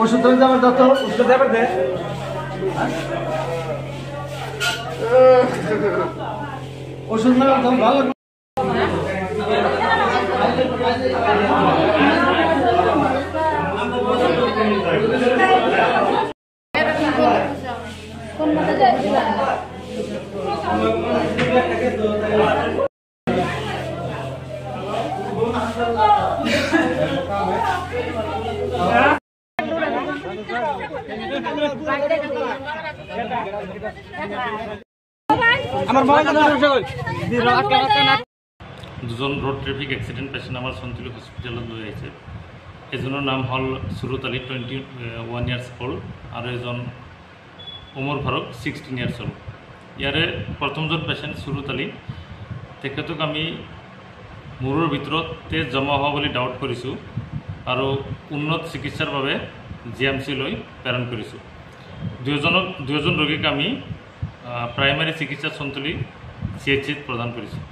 ওষুধ যাবার যত ওষুধ যাবার দে ওষুধ না ভালো দুজন রোড ট্রাফিক এক্সিডেন্ট পেশেন্ট আমার সঞ্চলি হসপিটালত লৈ আহিছে। এজনের নাম হল সুরত আলী 21 ইয়ার্স ওল্ড আর এজন ওমর ফারুক 16 ইয়ার্স ওল্ড। ইয়ারে প্রথমজন পেশেন্ট সুরত আলী তেখেতক আমি মূৰৰ ভিতৰত তেজ জমা হোৱা বুলি ডাউট কৰিছোঁ আৰু উন্নত চিকিৎসাৰ বাবে GMC লৈ প্ৰেৰণ কৰিছোঁ। দুজন ৰোগীক আমি প্ৰাইমাৰী চিকিৎসা সঞ্চলি CHC প্ৰদান কৰিছোঁ।